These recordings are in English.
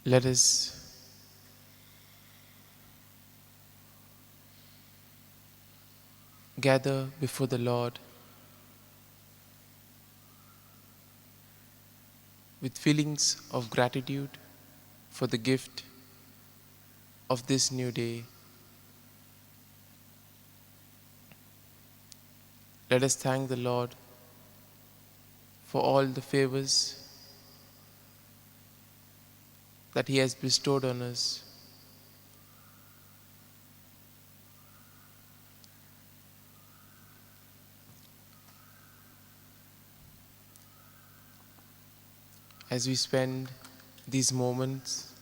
Let us gather before the Lord with feelings of gratitude for the gift of this new day. Let us thank the Lord for all the favors that He has bestowed on us. As we spend these moments,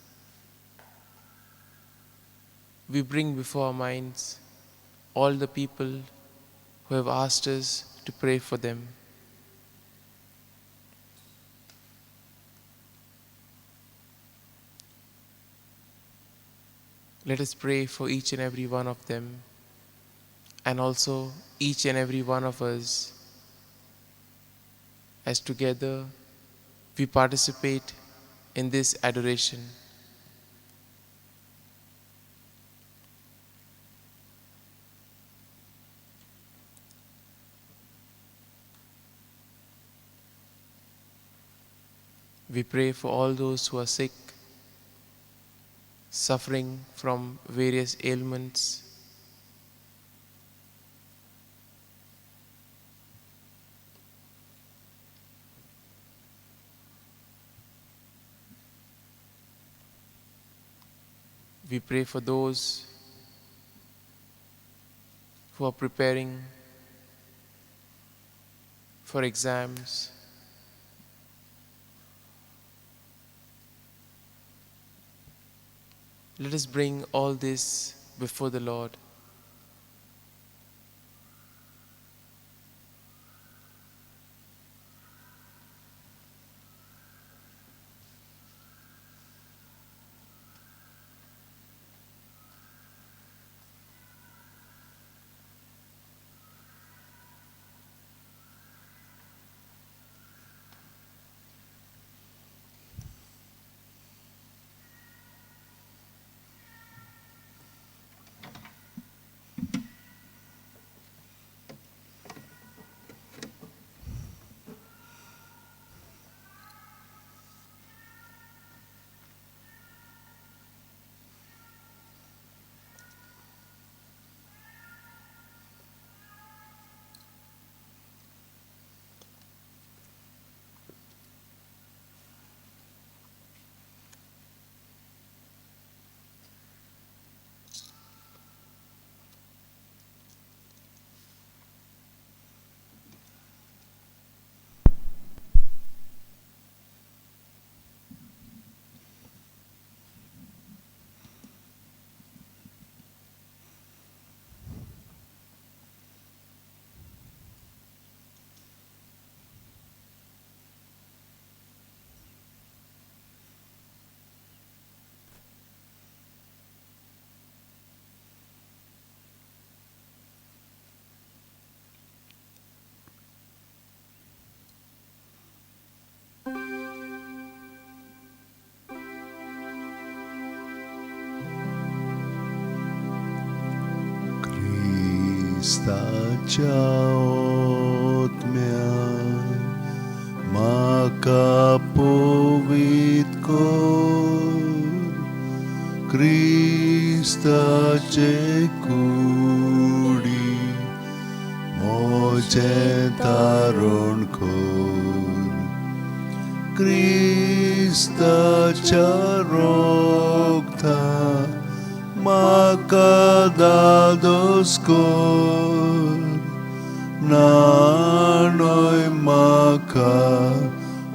we bring before our minds all the people who have asked us to pray for them. Let us pray for each and every one of them, and also each and every one of us, as together we participate in this adoration. We pray for all those who are sick, suffering from various ailments. We pray for those who are preparing for exams. Let us bring all this before the Lord. Staciaot mea makapovit kor Krista cekudi moce taron kor Krista charokta makadados kor nanoi maka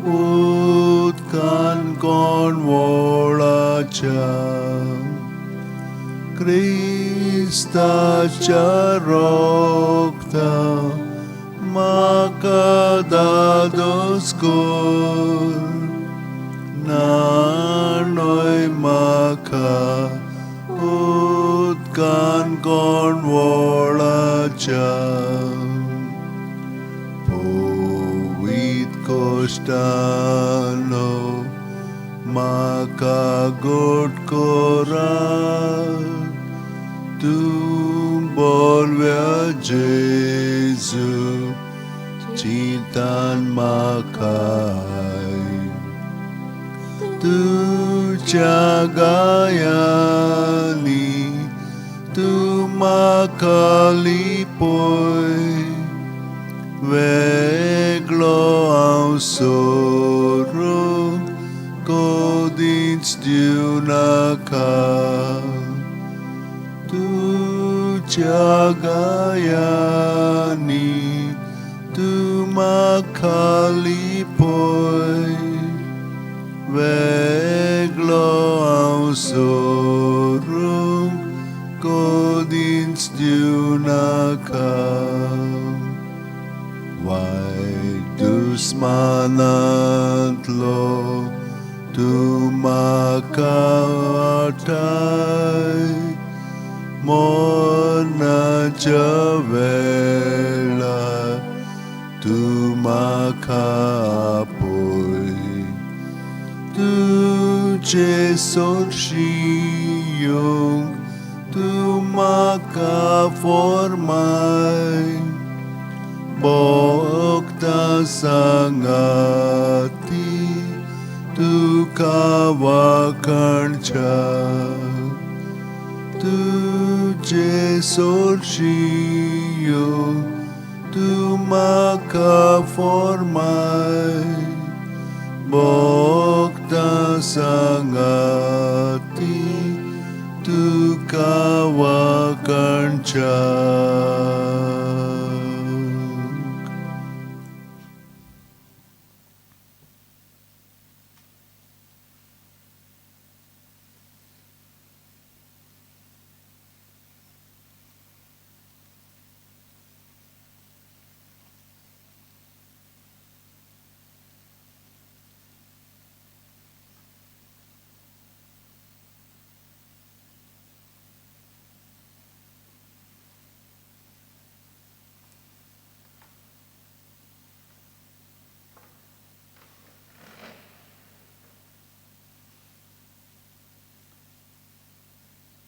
utkan kon volacha Krista charokta makadados kor nanoi maka utkan kon volacha povit kostano म्हाका गोड कोरात तूं बोलव्या जेजू चिंतान म्हाकाय तुज्या गायांनी तूं म्हाका लिपोय वेगळो हांव सोडून कोदींच दिवनाका तुज्या गायांनी तूं म्हाका लिपोय वेगळो हांव सोडून कोदींच दिवनाका वायट दुस्मानांतलो तूं म्हाका वाटाय मोर्नाच्या वेळार तूं म्हाका आपय तुजे सोरशी येवंक तूं म्हाका फॉर्माय भोगतां सांगाती तुका वाखणच्या तुजे सोरशी येवंक तूं म्हाका फॉर्माय भोगतां सांगाती तुका वाखणच्या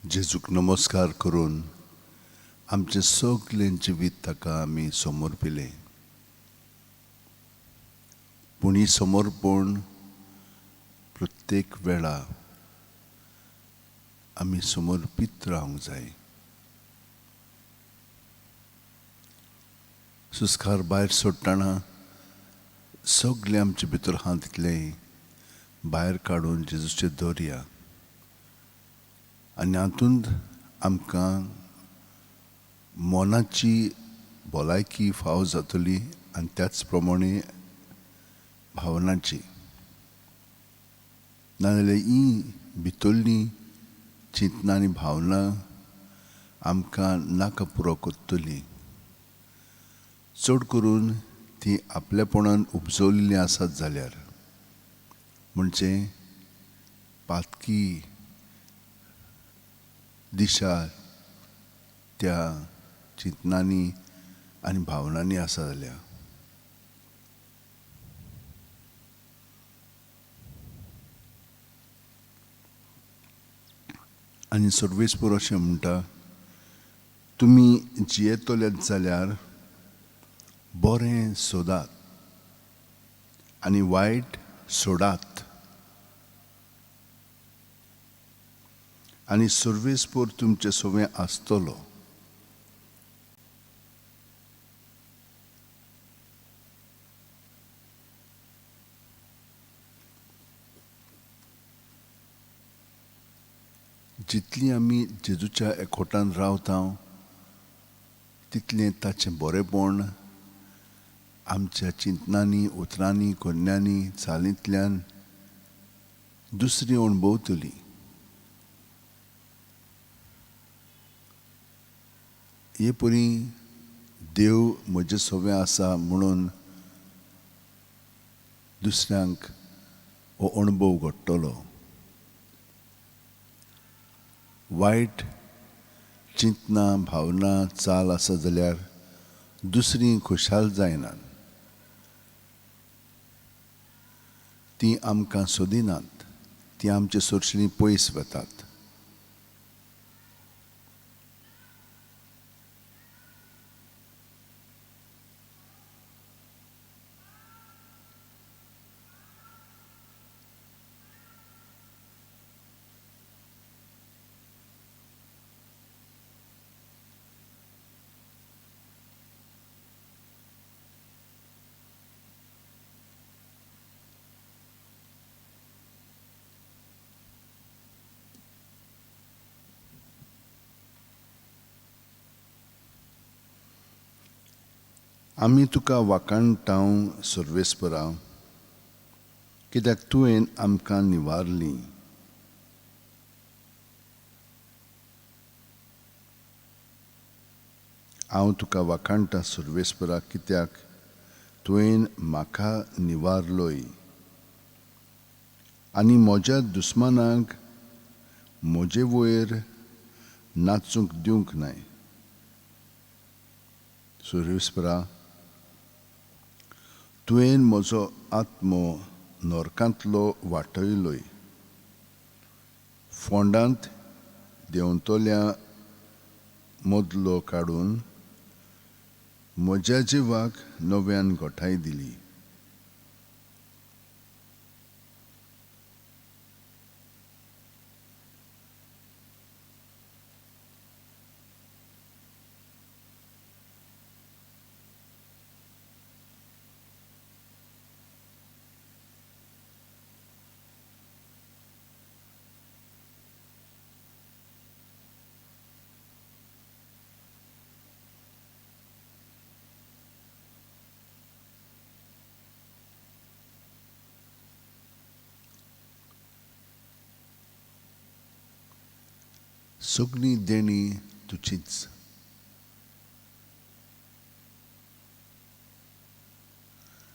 जेजूक नमस्कार करून आमचे सगळें जिवीत ताका आमी समर्पिले पूण ही समर्पण प्रत्येक वेळा आमी समर्पीत रावंक जाय सुस्कार भायर सोडटना सगळे आमचे भितर आहा तितले भायर काडून जेजूचे दवरया आनी हातूंत आमकां मोनाची भलायकी फाव जातली आनी त्याच प्रमाणे भावनाची नाजाल्यार ही भितरली चिंतना आनी भावना आमकां नाका पुरो कोत्तली चड करून ती आपलेपणान उपजवलेली आसात जाल्यार म्हणजे पातकी दिशा त्या चिंतनांनी आनी भावनांनी आसा जाल्यार आनी सर्वेस्पर अशें म्हणटा तुमी जियेतलेत जाल्यार बरें सोदात आनी वायट सोडात आनी सर्वेस्पर तुमचें सगळें आसतलो जितली आमी जेजूच्या एकवटान रावता तितलें ताचें बरेंपण आमच्या चिंतनांनी उतरांनी कोन्यांनी चालींतल्यान दुसरी अणभवतली हे परी देव म्हजें सगळें आसा म्हणून दुसऱ्यांक हो अणभव घडटलो वायट चिंतना भावना चाल आसा जाल्यार दुसरी खुशाल जायनात ती आमकां सोदिनात ती आमचे सुरक्षिणी पयस वतात. आमी तुका वाखाणटाव सर्वेस्परा, कित्याक तुवें आमकां निवारलीं. हांव तुका वाखाणटा सर्वेस्परा, कित्याक तुवें म्हाका निवारलोय आनी म्हज्या दुस्मानांक म्हजे वयर नाचूंक दिवंक नाय. सर्वेस्परा, तुवें म्हजो आत्मो नरकांतलो वाटयलोय. फोंडांत देंवतल्या मदलो काडून म्हज्या जिवाक नव्यान घोटाय दिली. सगळी देणी तुजीच.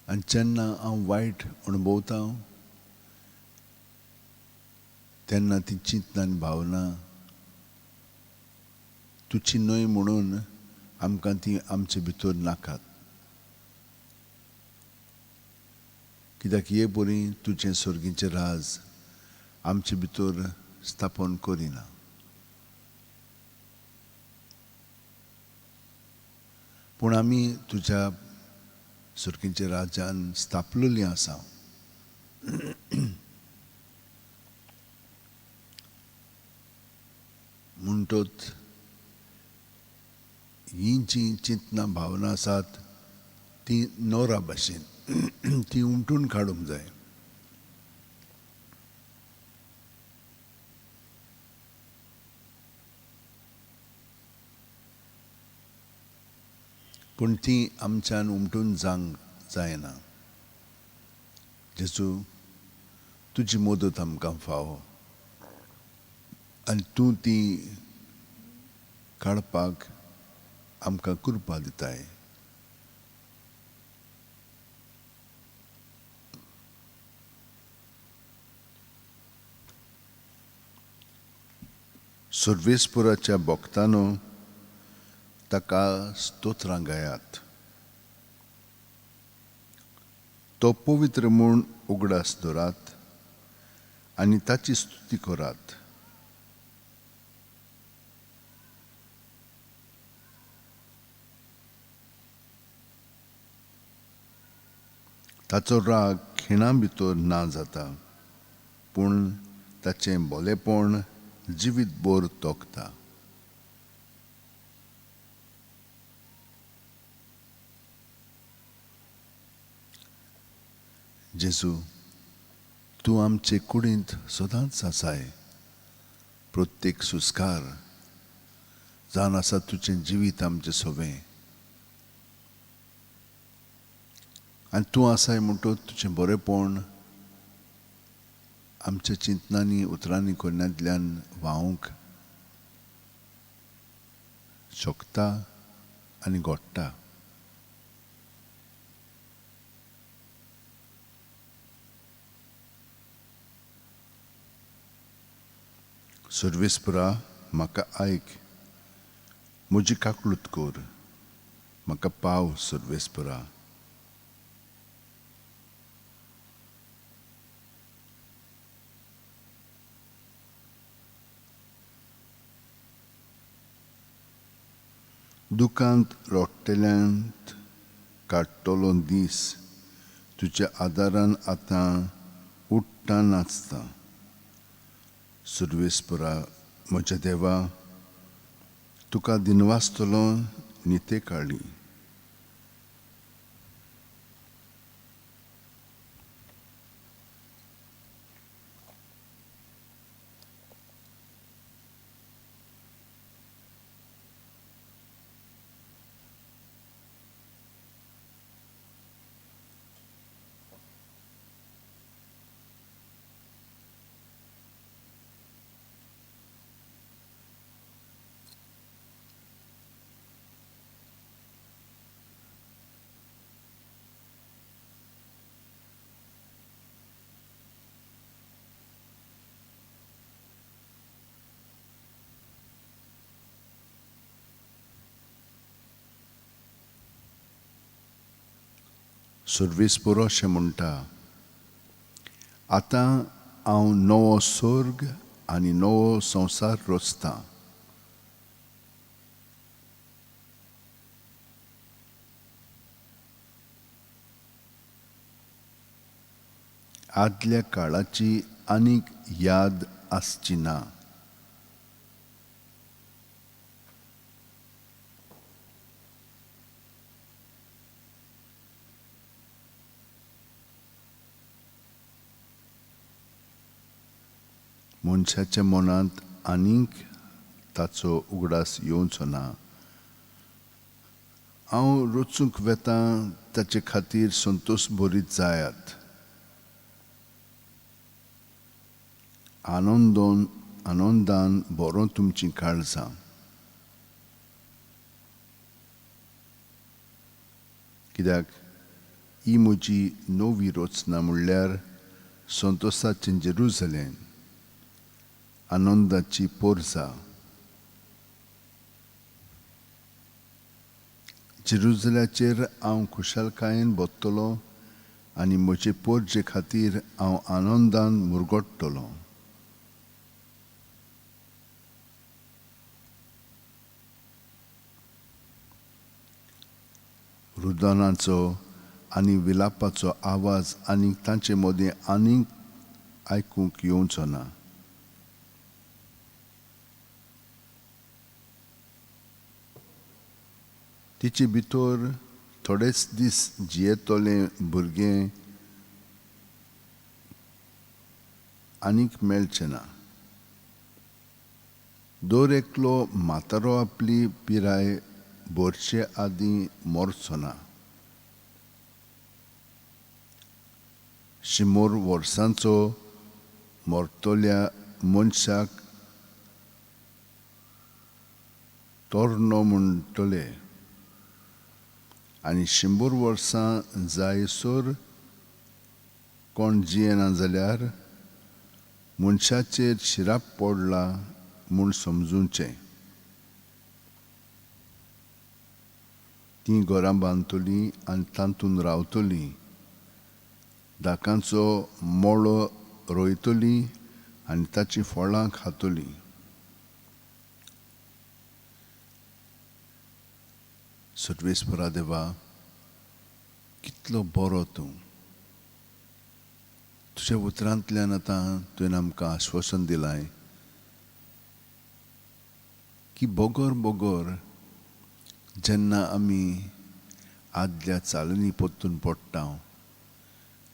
आनी जेन्ना हांव वायट अणभवतां तेन्ना ती चिंतना आनी भावना तुजी न्हय म्हणून आमकां ती आमचे भितर नाकात. कित्याक हे परी तुजें सर्गीचें राज आमचे भितर स्थापन करिना. पूण आमी तुज्या सर्गीच्या राजान स्थापलेलीं आसा. म्हणटोच ही जी चिंतना भावना आसात ती नोरा भाशेन ती उमटून काडूंक जाय. पूण ती आमच्यान उमटून जावंक जायना. जेजू, तुजी मदत आमकां फावो आनी तूं ती काडपाक आमकां कृपा दिताय. सर्वेस्पराच्या भक्तांनो, ताका स्तोत्रां गायात. तो पवित्र म्हूण उगडास दवरात आनी ताची स्तुती करात. ताचो राग खिणा भितर ना जाता, पूण ताचें भलेपण जिवीतभर तोखता. जेजू, तूं आमचे कुडींत सदांच आसाय. प्रत्येक सुस्कार जावन आसा तुजें जिवीत आमचें सवें. आनी तूं आसाय म्हणटच तुजें बरेंपण आमच्या चिंतनांनी उतरांनी कोन्यांतल्यान व्हांवूंक शकता आनी घडटा. सर्वेस्परा, म्हाका आयक, म्हजी काकूळट कर, म्हाका पाव सर्वेस्परा. दुखांत रोडटेल्यांत काडटलो दीस तुज्या आदारान आतां उठ्ठा नाचता. सर्वेस्परा म्हज्या देवा, तुका दिनवासतलो निते काळी. सर्वेस्परो अशें म्हणटा, आतां हांव नवो स्वर्ग आनी नवो संवसार रचतां. आदल्या काळाची आनीक याद आसची ना. मनशाच्या मनांत आनीक ताचो उगडास येवचो ना. हांव रचूंक वेतां ताचे खातीर संतोश भरीत जायात. आनंदान बरो तुमचीं काळजां. कित्याक ही म्हजी नवी रचना म्हणल्यार संतोशाचें जेरुसलेम, आनंदाची पोरजा. जेरुसल्याचेर हांव खुशालकायेन बसतलों आनी म्हजे पोरजे खातीर हांव आनंदान मुरगोडटलों. रुदनाचो आनी विलापाचो आवाज आनीक तांचे मदीं आनीक आयकूंक येवचो ना. तिचे भितर थोडेच दीस जियेतलें भुरगें आनीक मेळचें ना. दर एकलो म्हातारो आपली पिराय भरचे आदीं मरचो ना. 100 वर्सांचो मरतल्या मनशाक तोरनो म्हणटले आनी 100 वर्सां जायसर कोण जियेना जाल्यार मनशाचेर शिराप पडला म्हूण समजूचें. तीं घरां बांदतलीं आनी तातूंत रावतलीं. दाकांचो मोळो रोयतलीं आनी ताचीं फळां खातलीं. सर्वेस्परा देवा, कितलो बरो तूं. तुज्या उतरांतल्यान आतां तुवें आमकां आश्वासन दिलां की बोगोर जेन्ना आमी आदल्या चालींनी पोत्तून पडटा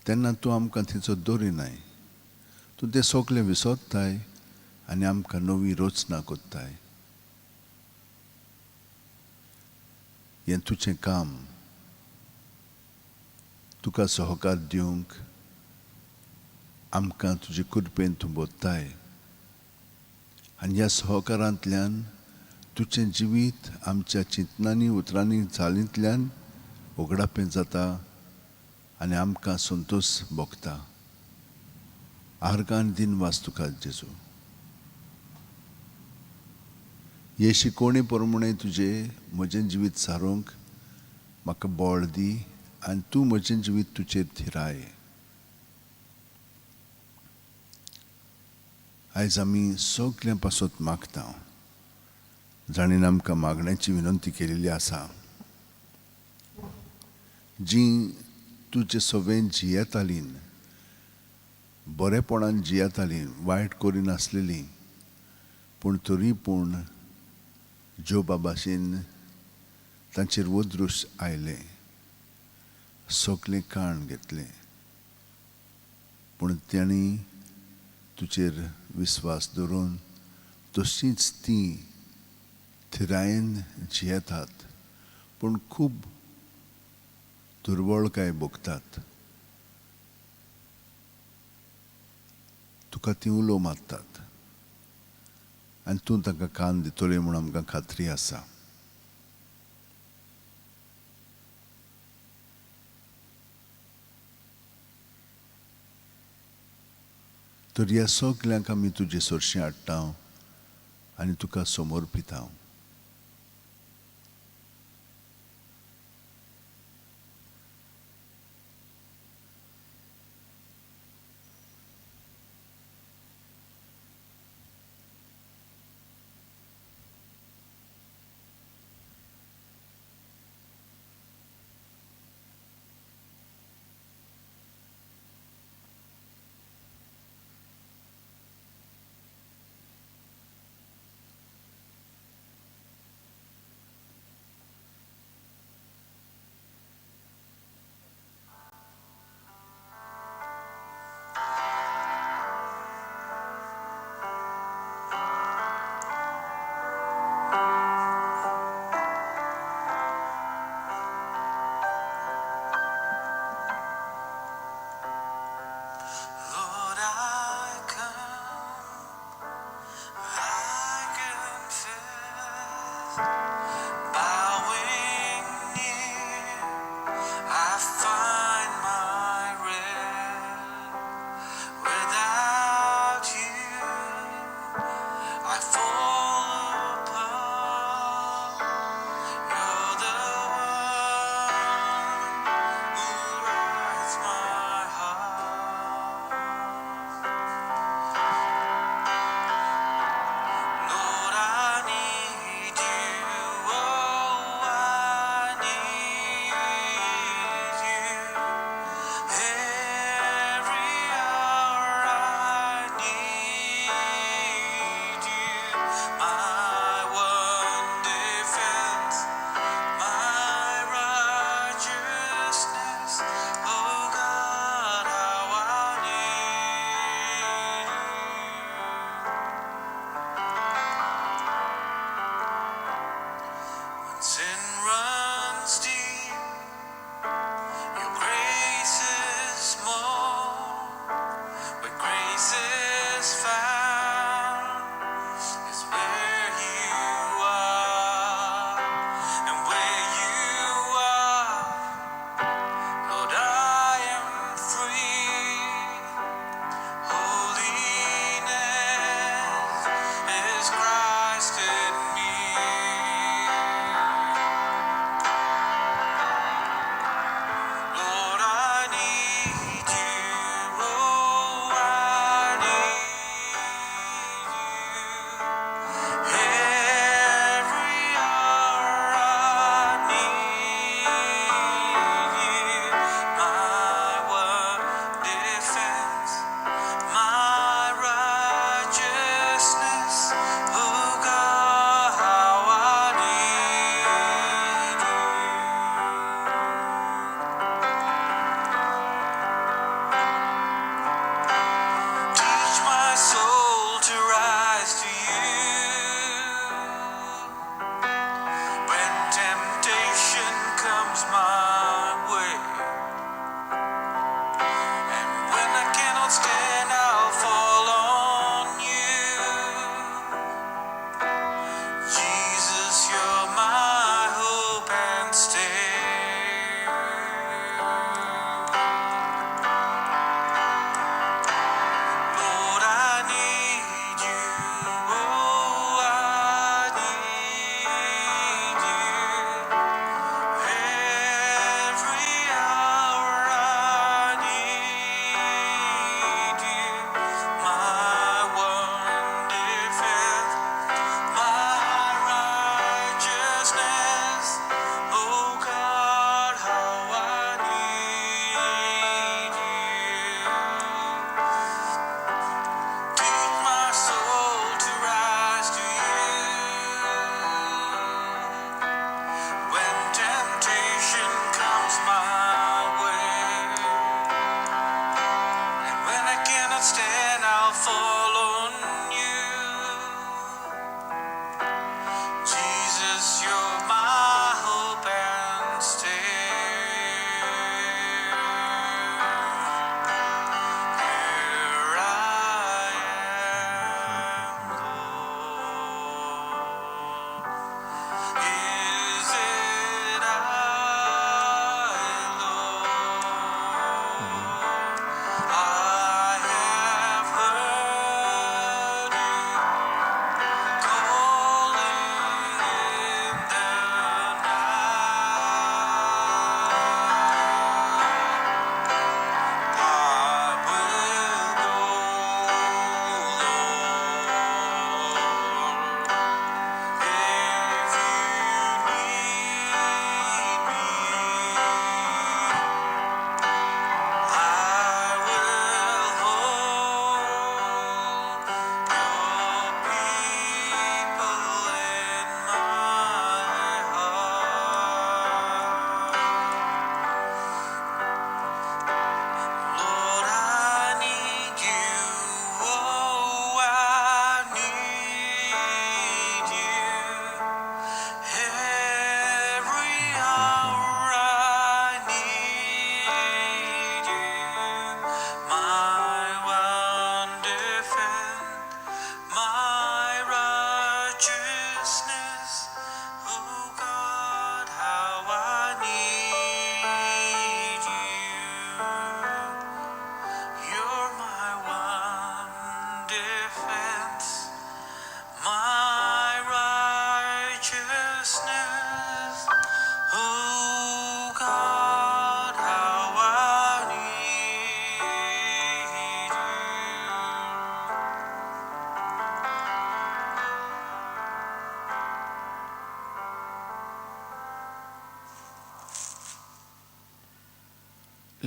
तेन्ना तूं आमकां थंयचो दवरिनाय. तूं तें सगळें विसरताय आनी आमकां नवी रचना कोत्ताय. हें तुजें काम. तुका सहकार दिवंक आमकां तुजे कृपेन तूं बोत्ताय. आनी ह्या सहकारांतल्यान तुजें जिवीत आमच्या चिंतनांनी उतरांनी चालींतल्यान उगडापें जाता आनी आमकां संतोश भोगता. आर्गान दिनवास तुका जेजू. हे शिकोवणे प्रमाणें तुजें म्हजें जिवीत सारूंक म्हाका बळ दी आनी तूं म्हजें जिवीत तुजेर थिराय. आयज आमी सगळ्यां पासत मागता, जाणीन आमकां मागण्याची विनंती केलेली आसा. जी तुजे सवेन जियेतालीं, बरेपणान जियेतालीं, वायट करिनासलेलीं, पूण तरी पूण जोबा भाशेन तांचेर वदृश्य आयलें, सगळें काण घेतलें, पूण तांणी तुजेर विस्वास दवरून तशींच तीं थिरायेन जियेतात, पूण खूब दुर्बळकाय भोगतात. तुका तीं उलो मारतात आनी तूं तांकां कान दितलें म्हूण आमकां खात्री आसा. तर ह्या सगल्यांक आमी तुजे सरशीं हाडटा आनी तुका समर्पिता.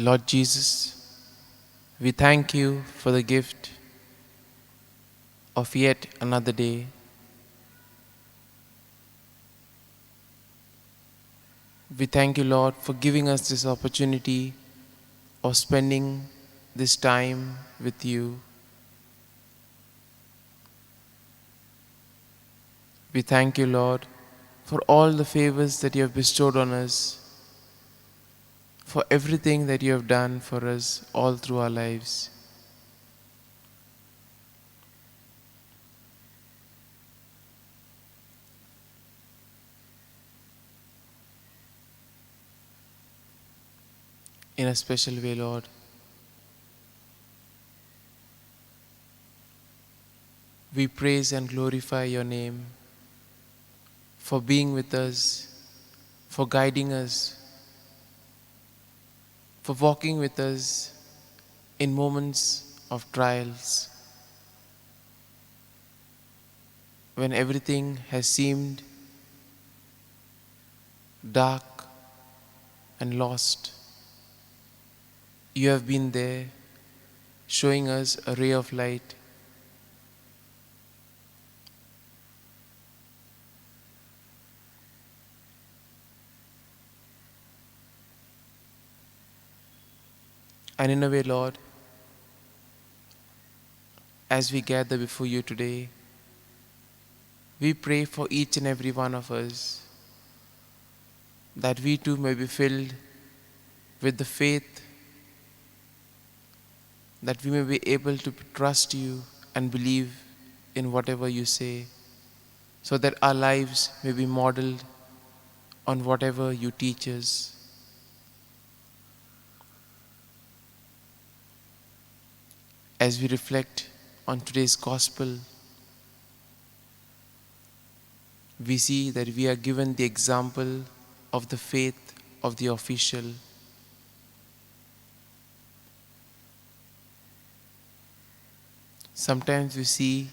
Lord Jesus, we thank you for the gift of yet another day. We thank you, Lord, for giving us this opportunity of spending this time with you. We thank you, Lord, for all the favors that you have bestowed on us, for everything that you have done for us all through our lives. In a special way, Lord, we praise and glorify your name for being with us, for guiding us, for walking with us in moments of trials, when everything has seemed dark and lost. You have been there, showing us a ray of light. And in a way, Lord, as we gather before you today, we pray for each and every one of us that we too may be filled with the faith, that we may be able to trust you and believe in whatever you say, so that our lives may be modeled on whatever you teach us. As we reflect on today's gospel, we see that we are given the example of the faith of the official. Sometimes we see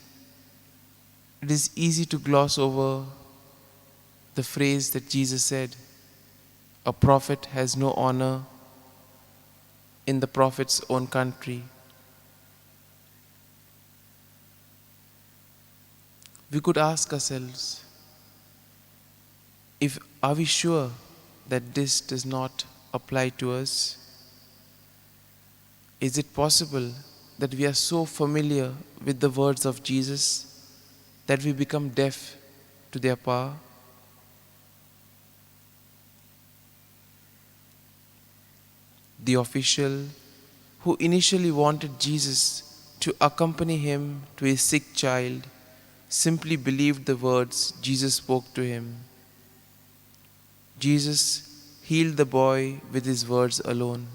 it is easy to gloss over the phrase that Jesus said, "A prophet has no honor in the prophet's own country." We could ask ourselves, are we sure that this does not apply to us? Is it possible that we are so familiar with the words of Jesus that we become deaf to their power? The official who initially wanted Jesus to accompany him to his sick child simply believed the words Jesus spoke to him. Jesus healed the boy with his words alone.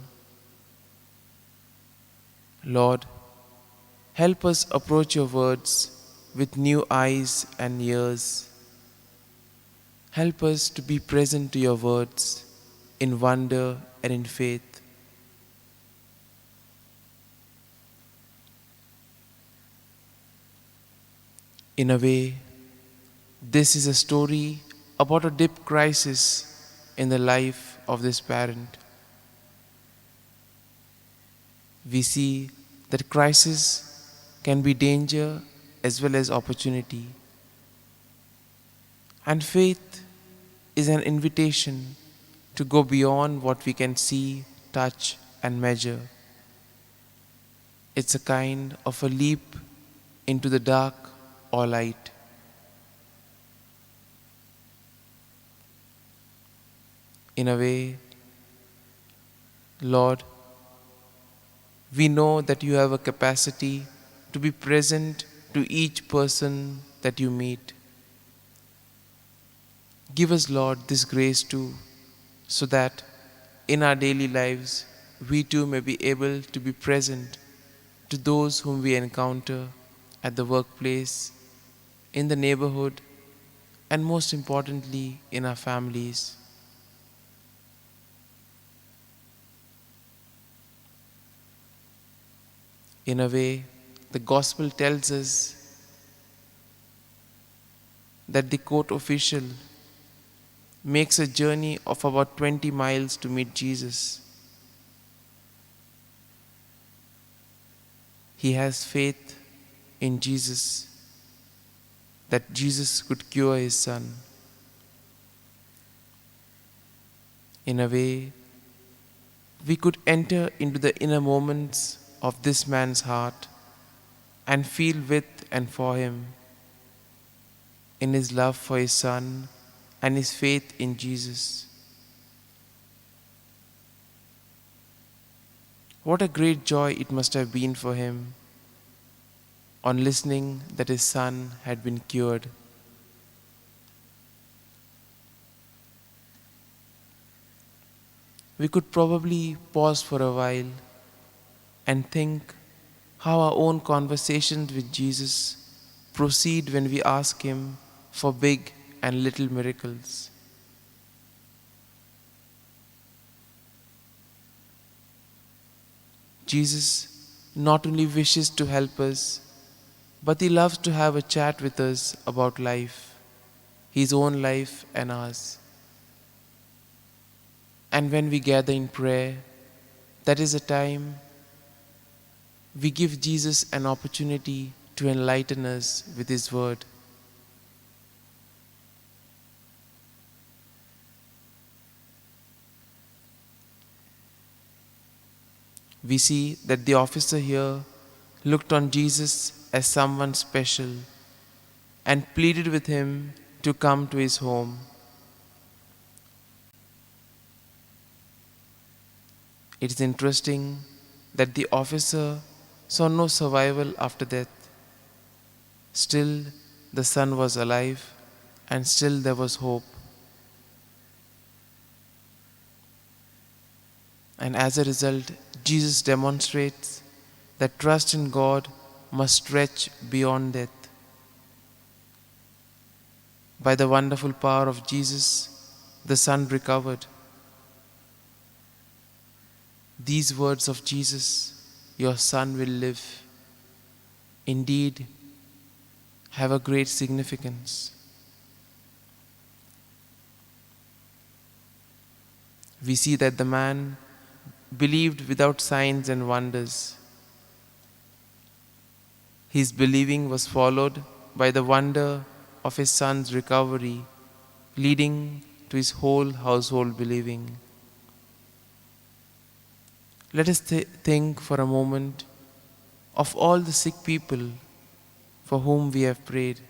Lord, help us approach your words with new eyes and ears. Help us to be present to your words in wonder and in faith. In a way, this is a story about a deep crisis in the life of this parent. We see that crisis can be danger as well as opportunity. And faith is an invitation to go beyond what we can see, touch, and measure. It's a kind of a leap into the dark or light. In a way, Lord, we know that you have a capacity to be present to each person that you meet. Give us, Lord, this grace too, so that in our daily lives we too may be able to be present to those whom we encounter at the workplace, in the neighborhood, and most importantly, in our families. In a way, the gospel tells us that the court official makes a journey of about 20 miles to meet Jesus. He has faith in Jesus, that Jesus could cure his son. In a way, we could enter into the inner moments of this man's heart and feel with and for him in his love for his son and his faith in Jesus. What a great joy it must have been for him on listening that his son had been cured. We could probably pause for a while and think how our own conversations with Jesus proceed when we ask him for big and little miracles. Jesus not only wishes to help us, but he loves to have a chat with us about life, his own life and ours. And when we gather in prayer, that is a time we give Jesus an opportunity to enlighten us with his word. We see that the officer here looked on Jesus as someone special and pleaded with him to come to his home. It is interesting that the officer saw no survival after death. Still, the son was alive, and still there was hope. And as a result, Jesus demonstrates that trust in God must stretch beyond death. By the wonderful power of Jesus, the son recovered. These words of Jesus, "Your son will live," indeed have a great significance. We see that the man believed without signs and wonders. His believing was followed by the wonder of his son's recovery, leading to his whole household believing. Let us think for a moment of all the sick people for whom we have prayed.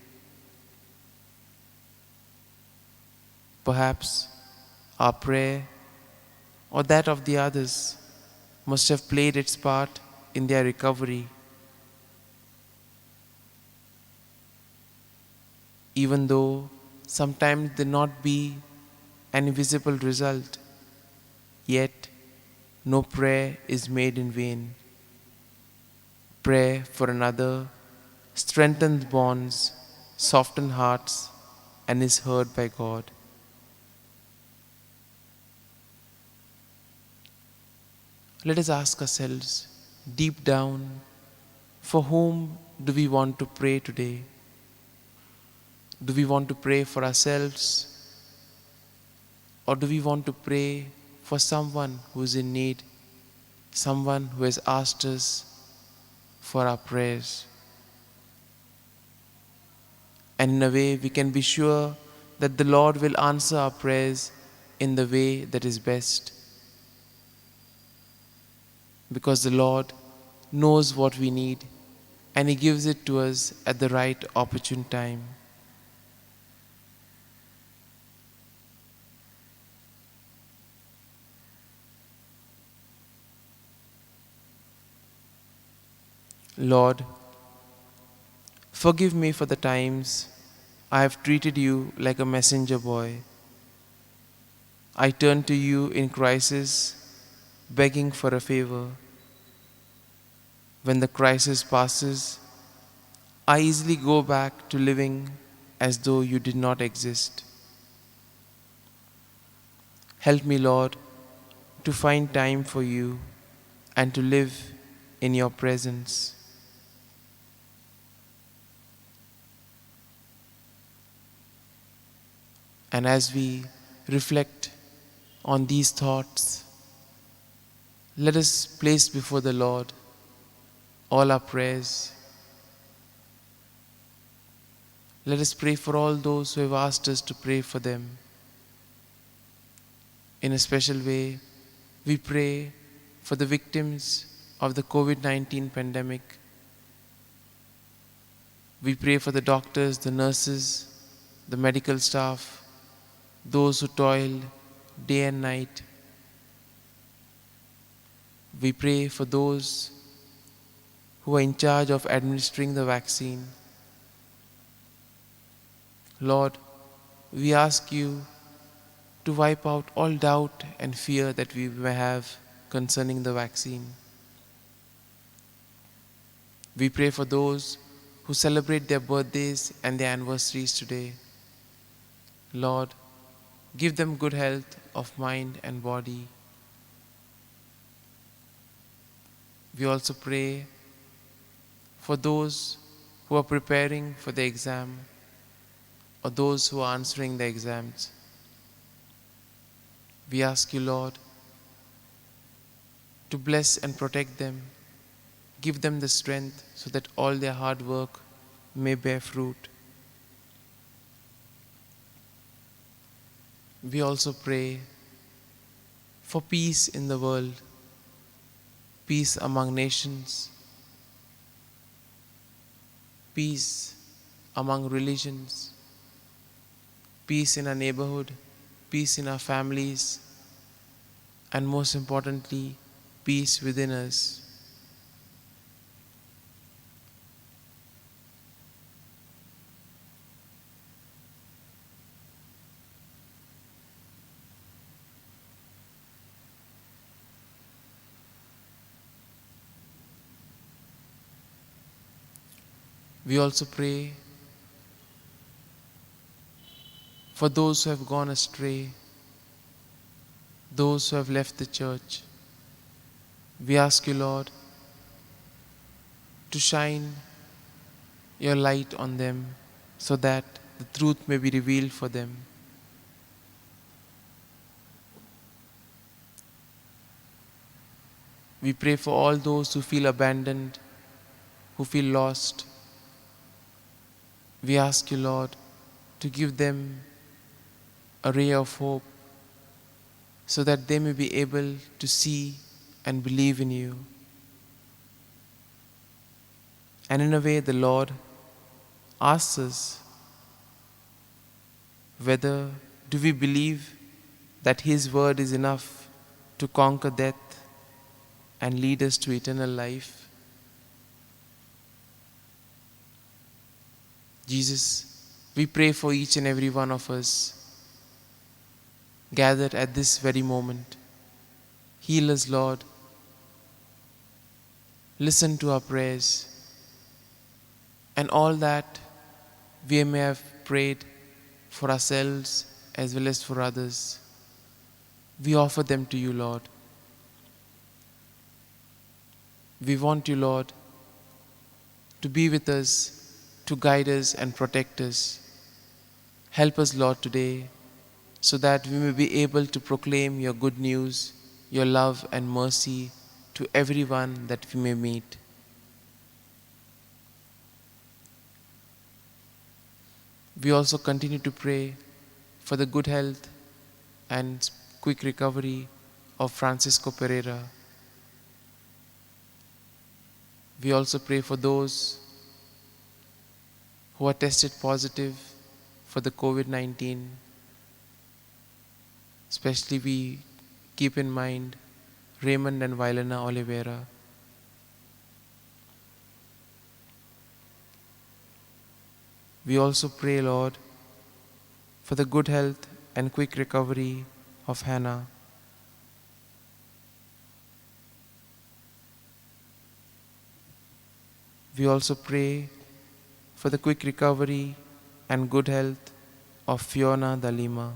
Perhaps our prayer or that of the others must have played its part in their recovery. Even though sometimes there not be an visible result, yet no prayer is made in vain. Prayer for another strengthens bonds, softens hearts, and is heard by God. Let us ask ourselves deep down, for whom do we want to pray today? Do we want to pray for ourselves? Or do we want to pray for someone who is in need, someone who has asked us for our prayers? And in a way, we can be sure that the Lord will answer our prayers in the way that is best. Because the Lord knows what we need and He gives it to us at the right opportune time. Lord, forgive me for the times I have treated you like a messenger boy. I turn to you in crisis, begging for a favor. When the crisis passes, I easily go back to living as though you did not exist. Help me, Lord, to find time for you and to live in your presence. And as we reflect on these thoughts, let us place before the Lord all our prayers. Let us pray for all those who have asked us to pray for them. In a special way, we pray for the victims of the COVID-19 pandemic. We pray for the doctors, the nurses, the medical staff, those who toil day and night. We pray for those who are in charge of administering the vaccine. Lord, we ask you to wipe out all doubt and fear that we may have concerning the vaccine. We pray for those who celebrate their birthdays and their anniversaries today. Lord, give them good health of mind and body. We also pray for those who are preparing for the exam or those who are answering the exams. We ask you, Lord, to bless and protect them. Give them the strength so that all their hard work may bear fruit. We also pray for peace in the world, peace among nations, peace among religions, peace in our neighborhood, peace in our families, and most importantly, peace within us. We also pray for those who have gone astray, those who have left the church. We ask you, Lord, to shine your light on them so that the truth may be revealed for them. We pray for all those who feel abandoned, who feel lost. We ask you, Lord, to give them a ray of hope so that they may be able to see and believe in you. And in a way, the Lord asks us whether do we believe that His word is enough to conquer death and lead us to eternal life. Jesus, we pray for each and every one of us gathered at this very moment. Heal us, Lord. Listen to our prayers. And all that we may have prayed for ourselves as well as for others, we offer them to you, Lord. We want you, Lord, to be with us, to guide us and protect us. Help us, Lord, today, so that we may be able to proclaim your good news, your love and mercy to everyone that we may meet. We also continue to pray for the good health and quick recovery of Francisco Pereira. We also pray for those who are tested positive for the COVID-19. Especially we keep in mind Raymond and Vailana Oliveira. We also pray, Lord, for the good health and quick recovery of Hannah. We also pray for the quick recovery and good health of Fiona Dalima.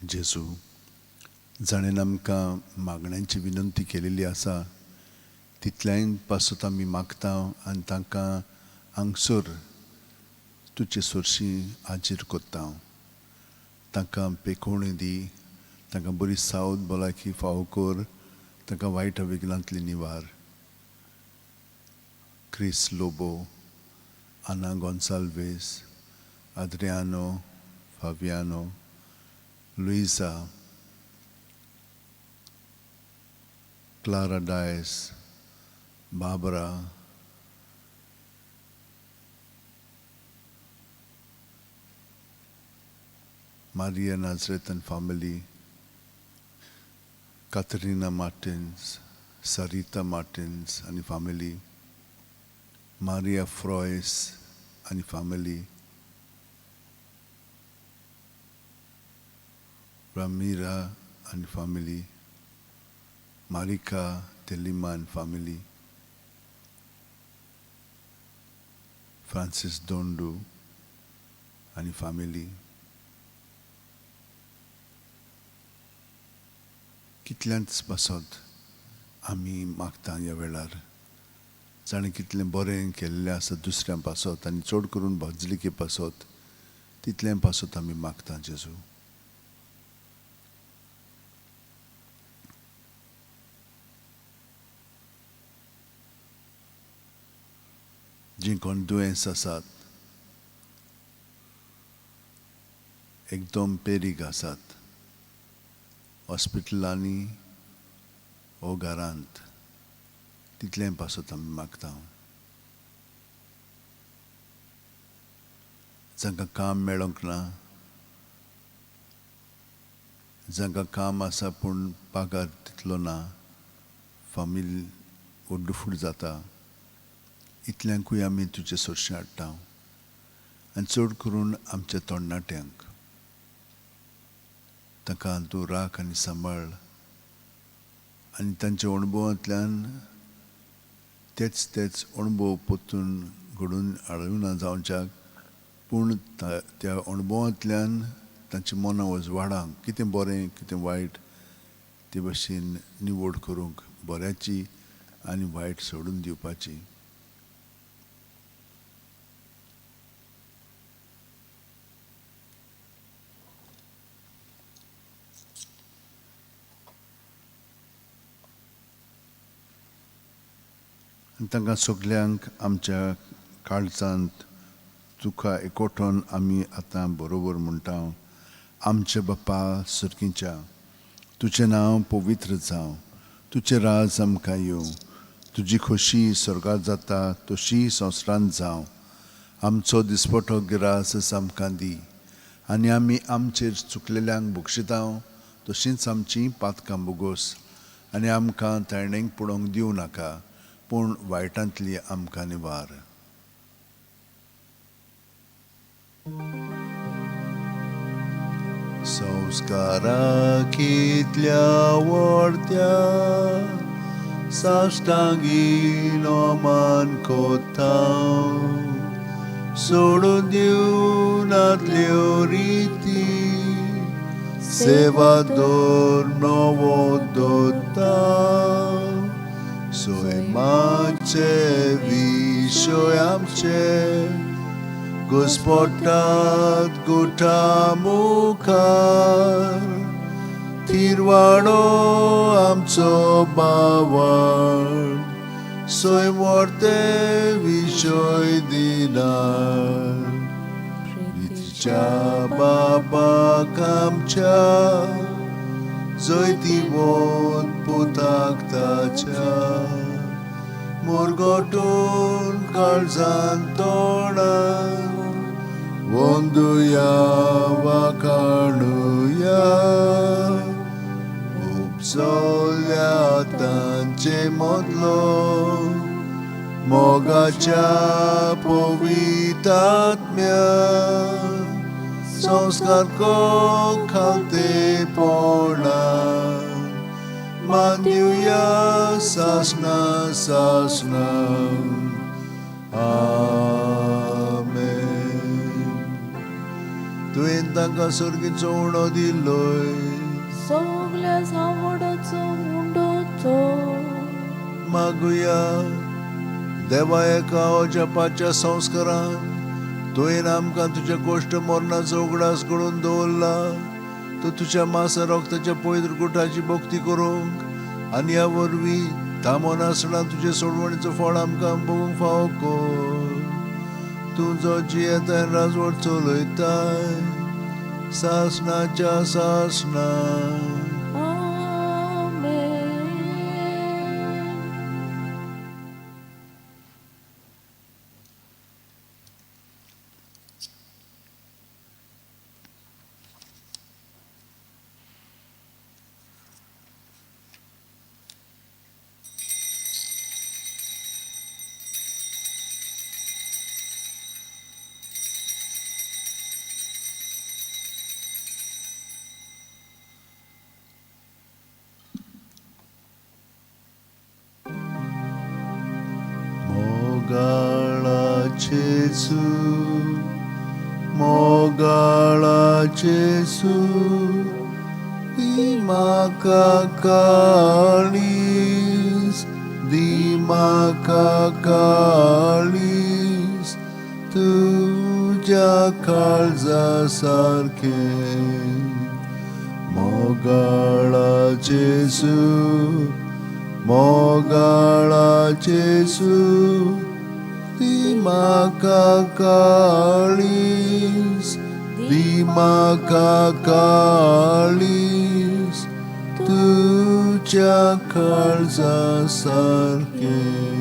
जेजू, जाणें आमकां मागण्यांची विनंती केलेली आसा तितल्यान पासून आमी मागता आनी तांकां हांगसर तुजे सोर्शी हाजीर कोत्ता. तांकां पेखोवणी दी, तांकां बरी सावद भलायकी फावो कर, तांकां वायट विघ्नांतली निवार. Chris Lobo, Anna Gonsalves, Adriano, Fabiano, Luisa, Clara Dias, Barbara, Maria Nazareth and family, Katerina Martins, Sarita Martins and family, Maria Frois and family, Ramira and family, Marika Telima and family, Francis Dondu and family. कितल्यांच पासत आमी मागता ह्या वेळार जाणें कितलें बरें केल्लें आसा दुसऱ्यां पासत आनी चड करून बाजलिके पासत तितल्यां पासत आमी मागता जेजू. जीं कोण दुयेंस आसात, एकदम पेरीग आसात, हॉस्पिटलांनी वो घरांत तितलें पासत आमी मागता. जांकां काम मेळोंक ना, जांकां काम आसा पूण पगार तितलो ना, फामील ओड्डफूड जाता, इतल्यांकूय आमी तुजे सोर्शी हाडटा. आनी चड करून आमच्या तरणाट्यांक तांकां तूं राख आनी सांबाळ आनी तांच्या अणभवांतल्यान तेच अणभव परतून घडून हाडूना जावच्याक, पूण त्या अणभवांतल्यान तांच्या मनां उजवाडांक कितें बरें कितें वायट ते भाशेन निवड करूंक, बऱ्याची आनी वायट सोडून दिवपाची. तांकां सगल्यांक आमच्या काळजांत तुका एकवटून आमी आतां बरोबर म्हणटा. आमचे बाप्पा सुर्गीच्या, तुजें नांव पवित्र जावं, तुजें राज आमकां येवं, तुजी खोशी स्वर्गांत जाता तशी संवसारांत जावं. आमचो दिसपटो गिरास आमकां दी आनी आमी आमचेर चुकलेल्यांक बक्षिता तशींच आमचीं पातकां बोगोस आनी आमकां ताळणेक पडोवंक दिवं नाका, पूण वायटांतली आमकां निवार. संस्काराक इतल्या व्हडत्या साश्टांगी नोमान कोत्ता, सोडून दिवनातल्यो रिती सेवा दोर नवो दोत्ता. Soimace विषय आमचे घुस्पटात गुटा मुखार, थिरवाडो आमचो बावार, सोय व्हडते विशय दिनार. प्रितीच्या बाबाक आमच्या जैती वोत पुताक ताच्या, मोरगोटून काळजांत तोडां, वंदुया वाखाणुया, उपसोल्या तांचे मदलो मोगाच्या पवित्र आत्म्या. संस्कार को खालते पोणा, मान्युया सासना सासना. आमेन. तुवें तांकां सर्गीचो उणो दिल्लोय. सगल्या सांवडाचो मुंडोचो मागुया. देवा एका जपाच्या संस्कारान तुवें आमकां तुज्या कोश्ट मरणाचो उगडास करून दवरला. तो तुज्या मासा रक्ताच्या पवित्र गुटाची भक्ती करूंक आनी ह्या वरवीं थांबोन आसतना तुजे सोडवणीचो फळ आमकां भोगूंक फावो कर. तूं जो जियेताय राजवट चलयताय सासणाच्या सासणा. Mogala Jesu, Mogala Jesu, Dimaka Kalis, Dimaka Kalis, Tuja Kalza Sarke. Mogala Jesu, Mogala Jesu, Dimaka Kalis, Dimaka Kalis, Tuja Kalza Sarke.